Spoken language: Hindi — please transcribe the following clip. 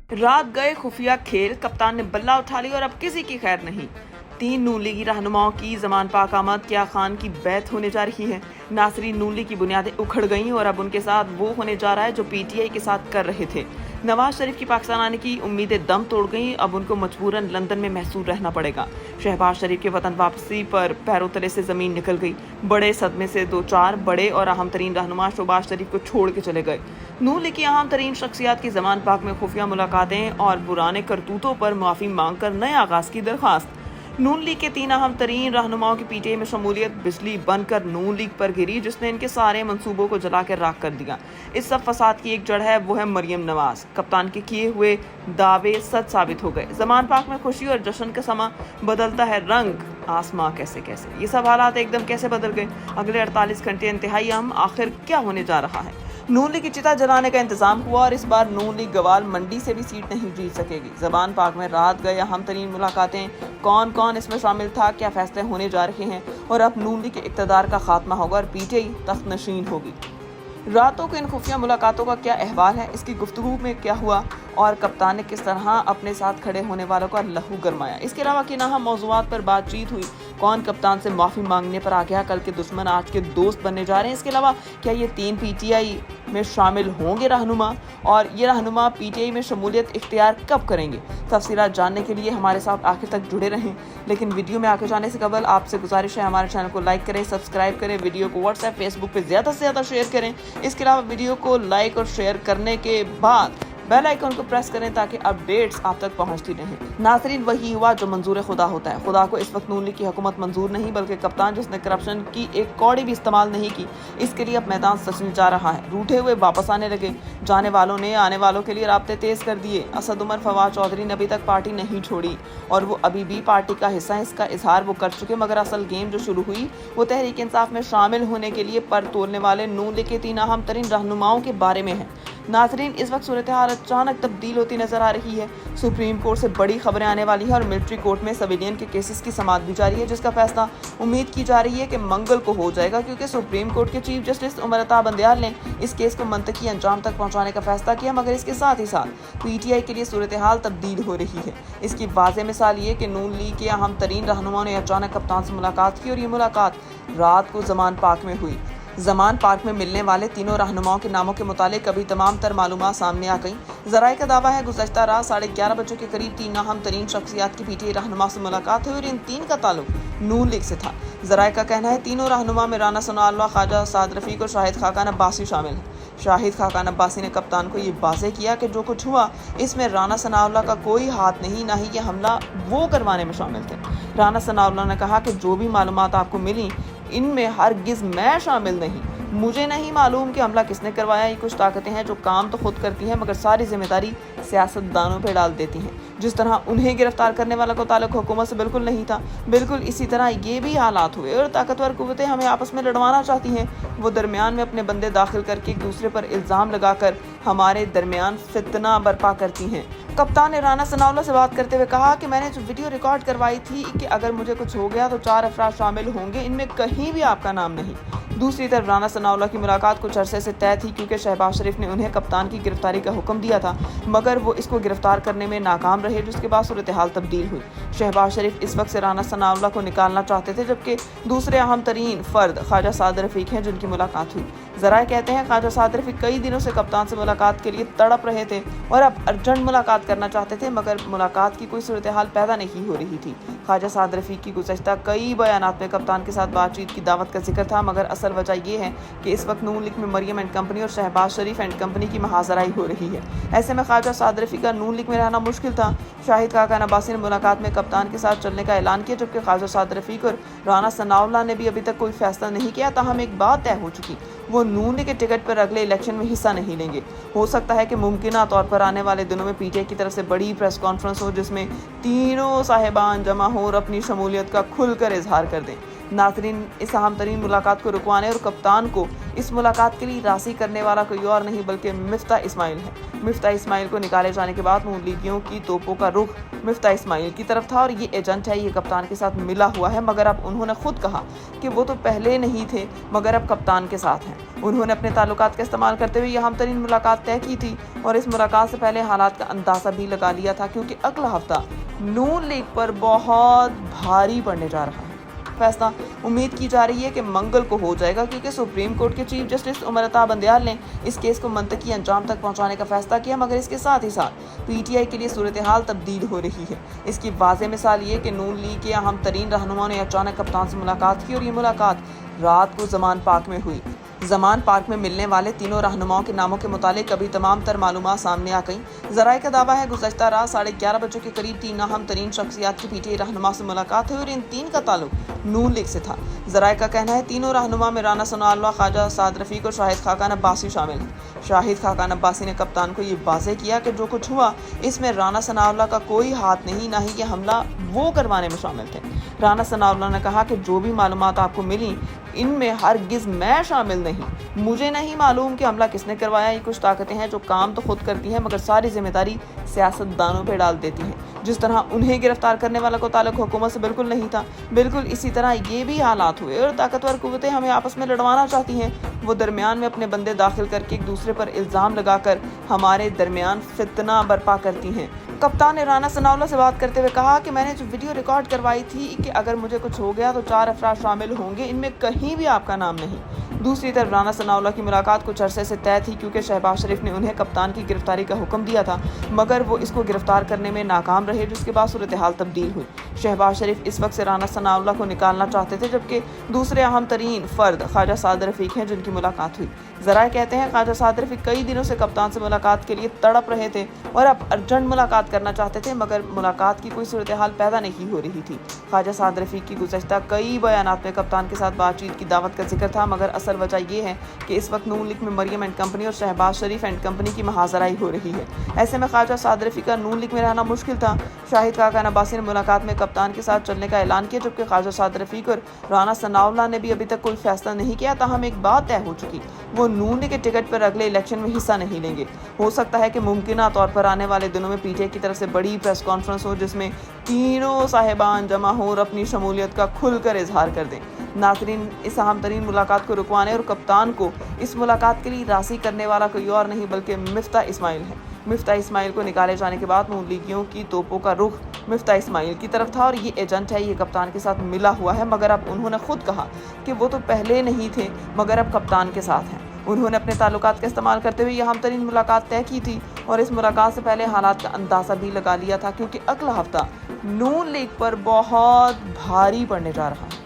रात गए खुफिया खेल, कप्तान ने बल्ला उठा ली और अब किसी की खैर नहीं। 3 नून लीगी रहनुमाओं की जमान पाक आमद क्या खान की बैत होने जा रही है। नासरीन नून लीग की बुनियादें उखड़ गईं और अब उनके साथ वो होने जा रहा है जो पीटीआई के साथ कर रहे थे। नवाज शरीफ की पाकिस्तान आने की उम्मीदें दम तोड़ गईं, अब उनको मजबूरन लंदन में महसूर रहना पड़ेगा। शहबाज शरीफ के वतन वापसी पर पैरों तले से जमीन निकल गई। बड़े सदमे से 2-4 बड़े और अहम तरीन रहनुमा शहबाज शरीफ को छोड़ के चले गए। नून लीग की अहम तरीन शख्सियात की जमान पाक में खुफिया मुलाकातें और पुराने करतूतों पर माफी मांग कर नए आगाज की दरख्वास्त। नून लीग के 3 अहम तरीन रहनुमाओं की पीटीआई में शमूलियत बिजली बनकर नून लीग पर गिरी, जिसने इनके सारे मंसूबों को जला कर राख कर दिया। इस सब फसाद की एक जड़ है, वो है मरियम नवाज। कप्तान के किए हुए दावे सच साबित हो गए। जमान पाक में खुशी और जश्न का समा बदलता है रंग आसमां कैसे कैसे। ये सब हालात एकदम कैसे बदल गए। अगले 48 घंटे इंतहाई अहम, आखिर क्या होने जा रहा है। नून लीग की चिता जलाने का इंतजाम हुआ और इस बार नून लीग गवाल मंडी से भी सीट नहीं जीत सकेगी। जबान पाक में रात गए अहम तरीन मुलाकातें, कौन कौन इसमें शामिल था, क्या फैसले होने जा रहे हैं और अब नून लीग के इक़्तिदार का खात्मा होगा और पीटीआई तख्त नशीन होगी। रातों के इन खुफिया मुलाकातों का क्या अहवाल है, इसकी गुफ्तगू में क्या हुआ और कप्तान ने किस तरह अपने साथ खड़े होने वालों का लहू गरमाया। इसके अलावा किन अहम मौज़ूआत पर बातचीत हुई, कौन कप्तान से माफ़ी मांगने पर आ गया, कल के दुश्मन आज के दोस्त बनने जा रहे हैं। इसके अलावा क्या ये 3 पीटीआई में शामिल होंगे रहनुमा और ये रहनुमा पीटीआई में शमूलियत इख्तियार कब करेंगे। तफसीलात जानने के लिए हमारे साथ आखिर तक जुड़े रहें। लेकिन वीडियो में आगे जाने से कबल आपसे गुजारिश है, हमारे चैनल को लाइक करें, सब्सक्राइब करें, वीडियो को व्हाट्सएप फेसबुक पे ज़्यादा से ज़्यादा शेयर करें। इसके अलावा वीडियो को लाइक और शेयर करने के बाद बेल आइकन को प्रेस करें ताकि अपडेट्स आप तक पहुंचती रहें। नाज़रीन, वही हुआ जो मंजूर खुदा होता है। खुदा को इस वक्त नून लीग की हुकूमत मंजूर नहीं, बल्कि कप्तान जिसने करप्शन की एक कौड़ी भी इस्तेमाल नहीं की, इसके लिए अब मैदान सचने जा रहा है। रूठे हुए वापस आने लगे। जाने वालों ने आने वालों के लिए राब्ते तेज कर दिए। असद उमर फवाद चौधरी ने अभी तक पार्टी नहीं छोड़ी और वो अभी भी पार्टी का हिस्सा है, इसका इजहार वो कर चुके। मगर असल गेम जो शुरू हुई वो तहरीक इंसाफ में शामिल होने के लिए पर तोड़ने वाले नून लीग के 3 अहम तरीन रहनुमाओं के बारे में है। नाजरीन, इस वक्त सूरत हाल अचानक तब्दील होती नजर आ रही है। सुप्रीम कोर्ट से बड़ी खबरें आने वाली है और मिलिट्री कोर्ट में सिविलियन के केसेस की समाअत भी जारी है, जिसका फैसला उम्मीद की जा रही है कि मंगल को हो जाएगा, क्योंकि सुप्रीम कोर्ट के चीफ जस्टिस उमर अता बंदयाल ने इस केस को मंतकी अंजाम तक पहुंचाने का फैसला किया। मगर इसके साथ ही साथ पीटीआई के लिए सूरत हाल तब्दील हो रही है। इसकी वाज़ेह मिसाल ये कि नून लीग के अहम तरीन रहनुमाओं ने अचानक कप्तान से मुलाकात की और ये मुलाकात रात को जमान पाक में हुई। जमान पार्क में मिलने वाले तीनों रहनुमाओं के नामों के मुतालिक अभी तमाम तर मालूमात सामने आ गई। ज़राए का दावा है गुज़श्ता रात 11:30 बजे के करीब 3 अहम तरीन शख्सियात की पीटीआई रहनुमा से मुलाकात हुई और इन 3 का ताल्लुक नून लीग से था। ज़राए का कहना है तीनों रहनुमा में राना सनाउल्लाह, ख्वाजा साद रफ़ीक और शाहिद खाकान अब्बासी शामिल हैं। शाहिद खाकान अब्बासी ने कप्तान को ये वाज़ेह किया कि जो कुछ हुआ इसमें राना सनाउल्लाह का कोई हाथ नहीं, ना ही ये हमला वो करवाने में शामिल थे। राना सनाउल्लाह ने कहा कि जो भी मालूमात आपको मिली इनमें हरगिज़ मैं शामिल नहीं। मुझे नहीं मालूम कि हमला किसने करवाया। ये कुछ ताकतें हैं जो काम तो खुद करती हैं मगर सारी जिम्मेदारी सियासतदानों पर डाल देती हैं। जिस तरह उन्हें गिरफ्तार करने वाला को ताल्लुक हुकूमत से बिल्कुल नहीं था, बिल्कुल इसी तरह ये भी हालात हुए और ताकतवर कुव्वतें हमें आपस में लड़वाना चाहती हैं। वो दरमियान में अपने बंदे दाखिल करके एक दूसरे पर इल्ज़ाम लगाकर हमारे दरमियान फितना बर्पा करती हैं। कप्तान ने राना सनाउल्लाह से बात करते हुए कहा कि मैंने जो वीडियो रिकॉर्ड करवाई थी कि अगर मुझे कुछ हो गया तो 4 अफराद शामिल होंगे, इनमें कहीं भी आपका नाम नहीं। दूसरी तरफ राना सनाउल्लाह की मुलाकात कुछ अरसे से तय थी, क्योंकि शहबाज शरीफ ने उन्हें कप्तान की गिरफ्तारी का हुक्म दिया था, मगर वो इसको गिरफ्तार करने में नाकाम रहे, जिसके बाद सूरत हाल तब्दील हुई। शहबाज शरीफ इस वक्त से राना सनाउल्लाह को निकालना चाहते थे, जबकि दूसरे अहम तरीन फ़र्द ख्वाजा साद रफ़ीक हैं जिनकी मुलाकात हुई। ज़राए कहते हैं ख्वाजा साद रफ़ीक कई दिनों से कप्तान से मुलाकात के लिए तड़प रहे थे और अब अर्जेंट मुलाकात करना चाहते थे, मगर मुलाकात की कोई सूरत हाल पैदा नहीं हो रही थी। ख्वाजा साद रफ़ीक की गुज़श्ता कई बयानात में कप्तान के साथ बातचीत की दावत का जिक्र था, मगर असल वजह यह है कि इस वक्त नून लीग में मरियम एंड कंपनी और शहबाज शरीफ एंड कंपनी की महाजराई हो रही है। ऐसे में ख्वाजा साद रफ़ीक का नून लीग में रहना मुश्किल था। शाहिद खाकान अब्बासी ने मुलाकात में कप्तान के साथ चलने का ऐलान किया, जबकि ख्वाजा साद रफ़ीक और राना सनाउल्लाह ने भी अभी तक कोई फैसला नहीं किया। ताहम एक बात तय हो चुकी, वो नून लीग के टिकट पर अगले इलेक्शन में हिस्सा नहीं लेंगे। हो सकता है कि मुमकिन तौर पर आने वाले दिनों में पीटीआई की तरफ से बड़ी प्रेस कॉन्फ्रेंस हो, जिसमें तीनों साहिबान जमा हो और अपनी शमूलियत का खुलकर इजहार कर दें। नाजरीन, इस अहम तरीन मुलाकात को रुकवाने और कप्तान को इस मुलाकात के लिए राजी करने वाला कोई और नहीं बल्कि मिफ्ता इस्माइल है। मिफ्ता इस्माइल को निकाले जाने के बाद नून लीगियों की तोपों का रुख मिफ्ता इस्माइल की तरफ था और ये एजेंट है, ये कप्तान के साथ मिला हुआ है। मगर अब उन्होंने खुद कहा कि वो तो पहले नहीं थे मगर अब कप्तान के साथ हैं। उन्होंने अपने ताल्लुकात का इस्तेमाल करते हुए यह अहम तरीन मुलाकात तय की थी और इस मुलाकात से पहले हालात का अंदाज़ा भी लगा लिया था, क्योंकि अगला हफ्ता नून लीग पर बहुत भारी पड़ने जा रहा है। फैसला उम्मीद की जा रही है कि मंगल को हो जाएगा, क्योंकि सुप्रीम कोर्ट के चीफ जस्टिस उमर अता बंदयाल ने इस केस को मंतकी अंजाम तक पहुंचाने का फैसला किया। मगर इसके साथ ही साथ पीटीआई के लिए सूरत हाल तब्दील हो रही है। इसकी वाज़ेह मिसाल ये कि नून लीग के अहम तरीन रहनुमा ने अचानक कप्तान से मुलाकात की और ये मुलाकात रात को जमान पार्क में हुई। जमान पार्क में मिलने वाले तीनों रहनुमाओं के नामों के मुतालिक अभी तमाम तर मालूमात सामने आ गई। जराए का दावा है गुज़श्ता रात 11:30 बजे के करीब तीन अहम तरीन शख्सियात की पीटीआई रहनुमा से मुलाकात हुई और इन तीन का ताल्लुक नून लीग से था। जराए का कहना है तीनों रहनुमा में राना सनाउल्लाह, ख्वाजा साद रफ़ीक और शाहिद खाकान अब्बासी शामिल हैं। शाहिद खाकान अब्बासी ने कप्तान को ये वाज़ेह किया कि जो कुछ हुआ इसमें राना सनाउल्लाह का कोई हाथ नहीं, ना ही ये हमला वो करवाने में शामिल थे। राना सनाउल्लाह ने कहा कि जो भी मालूमात आपको मिली इनमें हरगिज़ मैं शामिल नहीं, मुझे नहीं मालूम कि हमला किसने करवाया। ये कुछ ताकतें हैं जो काम तो खुद करती हैं मगर सारी जिम्मेदारी सियासतदानों पे डाल देती हैं। जिस तरह उन्हें गिरफ्तार करने वाला को ताल्लुक हुकूमत से बिल्कुल नहीं था, बिल्कुल इसी तरह ये भी हालात हुए और ताकतवर कुव्वतें हमें आपस में लड़वाना चाहती हैं। वो दरमियान में अपने बंदे दाखिल करके एक दूसरे पर इल्ज़ाम लगाकर हमारे दरमियान फितना बर्पा करती हैं। कप्तान ने राना सनाउल्लाह से बात करते हुए कहा कि मैंने जो वीडियो रिकॉर्ड करवाई थी कि अगर मुझे कुछ हो गया तो 4 अफराद शामिल होंगे, इनमें कहीं भी आपका नाम नहीं। दूसरी तरफ राना सनाउल्लाह की मुलाकात कुछ अरसे से तय थी, क्योंकि शहबाज शरीफ ने उन्हें कप्तान की गिरफ्तारी का हुक्म दिया था मगर वो इसको गिरफ्तार करने में नाकाम रहे, जिसके बाद सूरत हाल तब्दील हुई। शहबाज शरीफ इस वक्त से राना सनाउल्लाह को निकालना चाहते थे, जबकि दूसरे अहम तरीन फ़र्द ख्वाजा साद रफ़ीक हैं जिनकी मुलाकात हुई। ज़राए कहते हैं ख्वाजा साद रफ़ीक कई दिनों से कप्तान से मुलाकात के लिए तड़प रहे थे और अब अर्जेंट मुलाकात करना चाहते थे, मगर मुलाकात की कोई सूरत हाल पैदा नहीं हो रही थी। ख्वाजा साद रफ़ीक की गुज़श्ता कई बयानात में कप्तान के साथ बातचीत की दावत का जिक्र था, मगर असल वजह यह है कि इस वक्त नून लीग में मरियम एंड कंपनी और शहबाज शरीफ एंड कंपनी की महाजराई हो रही है। ऐसे में ख्वाजा साद रफ़ीक का नून लीग में रहना मुश्किल था। शाहिद खाकान अब्बासी ने मुलाकात में कप्तान के साथ चलने का ऐलान किया, जबकि ख्वाजा साद रफ़ीक और राना सनाउल्लाह ने भी अभी तक कोई फैसला नहीं किया। ताहम एक बात तय हो चुकी, वो नून लीग के टिकट पर अगले इलेक्शन में हिस्सा नहीं लेंगे। हो सकता है कि मुमकिन तौर पर आने वाले दिनों में पीटीआई की तरफ से बड़ी प्रेस कॉन्फ्रेंस हो जिसमें तीनों साहिबान जमा हो और अपनी शमूलियत का खुलकर इजहार कर दें। नाजरीन, इस अहम तरीन मुलाकात को रुकवाने और कप्तान को इस मुलाकात के लिए राजी करने वाला कोई और नहीं बल्कि मिफ्ता इस्माइल है। मिफ्ता इस्माइल को निकाले जाने के बाद नून लीगियों की तोपों का रुख मिफ्ता इस्माइल की तरफ था और ये एजेंट है, ये कप्तान के साथ मिला हुआ है। मगर अब उन्होंने खुद कहा कि वो तो पहले नहीं थे मगर अब कप्तान के साथ हैं। उन्होंने अपने ताल्लुकात का इस्तेमाल करते हुए यह अहम तरीन मुलाकात तय की थी और इस मुलाकात से पहले हालात का अंदाज़ा भी लगा लिया था, क्योंकि अगला हफ्ता नून लीग पर बहुत भारी पड़ने जा रहा है।